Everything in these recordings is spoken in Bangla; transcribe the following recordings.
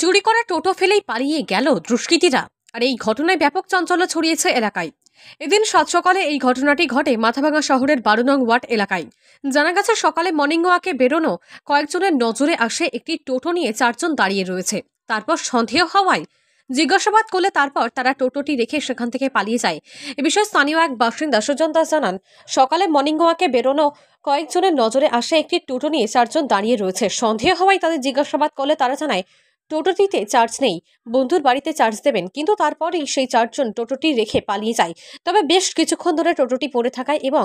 চুরি করা টোটো ফেলেই পালিয়ে গেল দুষ্কৃতীরা। আর এই ঘটনায় ব্যাপক চাঞ্চল্য ছড়িয়েছে এলাকায়। এদিন সাত সকালে এই ঘটনাটি ঘটে মাথাভাঙা শহরের 12 নং ওয়ার্ড এলাকায়। জানা গেছে সকালে মর্নিং ওয়াকে বেরোনো কয়েকজনের নজরে আসে একটি টোটো নিয়ে 4 জন দাঁড়িয়ে রয়েছে। তারপর সন্দেহ হওয়ায় জিজ্ঞাসাবাদ করলে তারপর তারা টোটোটি রেখে সেখান থেকে পালিয়ে যায়। এ বিষয়ে স্থানীয় এক বাসিন্দা সুজন দাস জানান, সকালে মর্নিং ওয়াকে বেরোনো কয়েকজনের নজরে আসে একটি টোটো নিয়ে 4 জন দাঁড়িয়ে রয়েছে। সন্দেহ হওয়ায় তাদের জিজ্ঞাসাবাদ করলে তারা জানায় টোটোটিতে চার্জ নেই, বন্ধুর বাড়িতে চার্জ দেবেন। কিন্তু তারপরেই সেই 4 জন টোটোটি রেখে পালিয়ে যায়। তবে বেশ কিছুক্ষণ ধরে টোটোটি পড়ে থাকায় এবং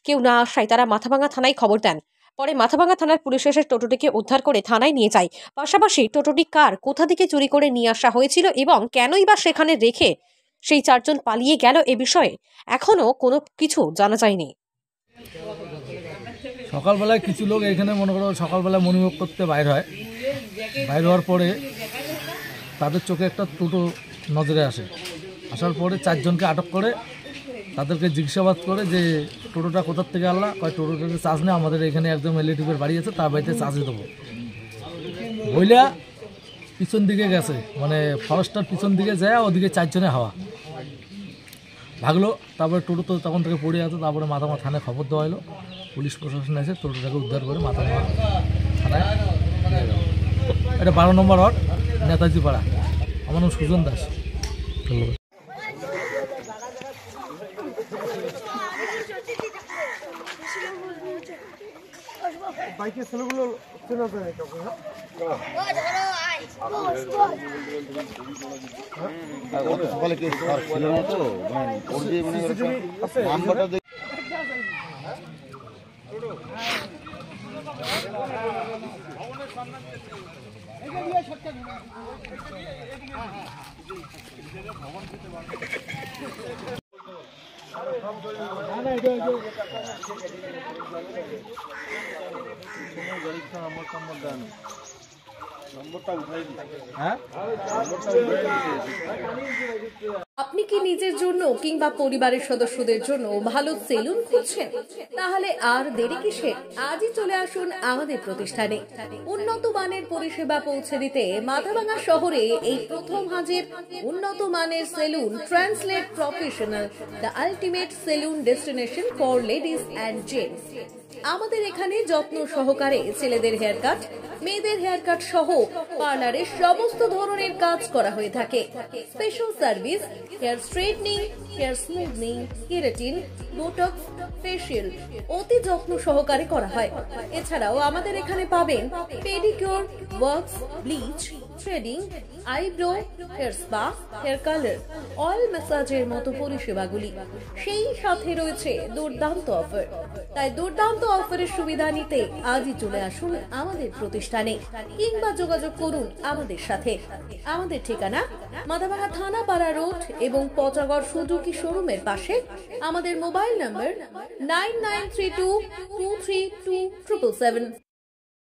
কেউ না আসায় তারা মাথাভাঙা থানায় খবর দেন। পরে মাথাভাঙা থানার পুলিশ এসে টোটোটিকে উদ্ধার করে থানায় নিয়ে যায়। পাশাপাশি টোটোটি কার, কোথা থেকে চুরি করে নিয়ে আসা হয়েছিল এবং কেনই বা সেখানে রেখে সেই 4 জন পালিয়ে গেল, এ বিষয়ে এখনো কোনো কিছু জানা যায়নি। সকালবেলায় কিছু লোক এখানে মনে করো সকালবেলায় মর্নিং ওয়াক করতে বাইর হয়। বাইর হওয়ার পরে তাদের চোখে একটা টোটো নজরে আসে। আসার পরে 4 জনকে আটক করে তাদেরকে জিজ্ঞাসাবাদ করে যে টোটোটা কোথার থেকে আনলা। কয় টোটোটাতে চার্জ নেই, আমাদের এখানে একদম রিলেটিভের বাড়ি আছে, তার বাড়িতে চার্জে দেবো বইলা পিছন দিকে গেছে, মানে ফরেস্টার পিছন দিকে যায়, ওদিকে 4 জনে হাওয়া ভাগলো। তারপরে টোটো তো তখন থেকে পড়ে আছে। তারপরে মাথামা থানায় খবর দেওয়া হলো, পুলিশ প্রশাসন এসে টোটোটাকে উদ্ধার করে মাথামা থানায়। এটা 12 নম্বর ওয়ার্ড, নেতাজি পাড়া। আমার নাম সুজন দাস। বাইকের ছেলেগুলো চেনা যায় সকালে কি ছিল না তো, নাম্বারটা আপনি কি নিজের জন্য কিংবা পরিবারের সদস্যদের জন্য ভালো সেলুন খুঁজছেন? তাহলে আর দেরি কিসের? আজই চলে আসুন আমাদের প্রতিষ্ঠানে। উন্নত মানের পরিষেবা পৌঁছে দিতে মাথাভাঙা শহরে এই প্রথম হাজির উন্নত মানের সেলুন ট্রান্সলেট professional, the ultimate salon destination for ladies and gents. আমাদের এখানে যত্ন সহকারে ছেলেদের হেয়ার কাট, মেয়েদের হেয়ার কাট সহ পার্লারের সমস্ত ধরনের কাজ করা হয়ে থাকে। Special service, hair straightening, hair smoothing, keratin, botox, facial অতি যত্ন সহকারে করা হয়। এছাড়াও আমাদের এখানে পাবেন pedicure, wax, bleach, threading, eyebrow, hair spa, hair colour, oil ম্যাসাজের মতো পরিষেবাগুলি। সেই সাথে রয়েছে দুর্দান্ত অফার। তাই দুর্দান্ত অফারের সুবিধা নিতে আজই চলে আসুন আমাদের প্রতিষ্ঠানে কিংবা যোগাযোগ করুন আমাদের সাথে। আমাদের ঠিকানা মাথাভাঙা থানাপাড়া রোড এবং পচাগড় সুজুকি শোরুমের পাশে। আমাদের মোবাইল নম্বর 9932232777।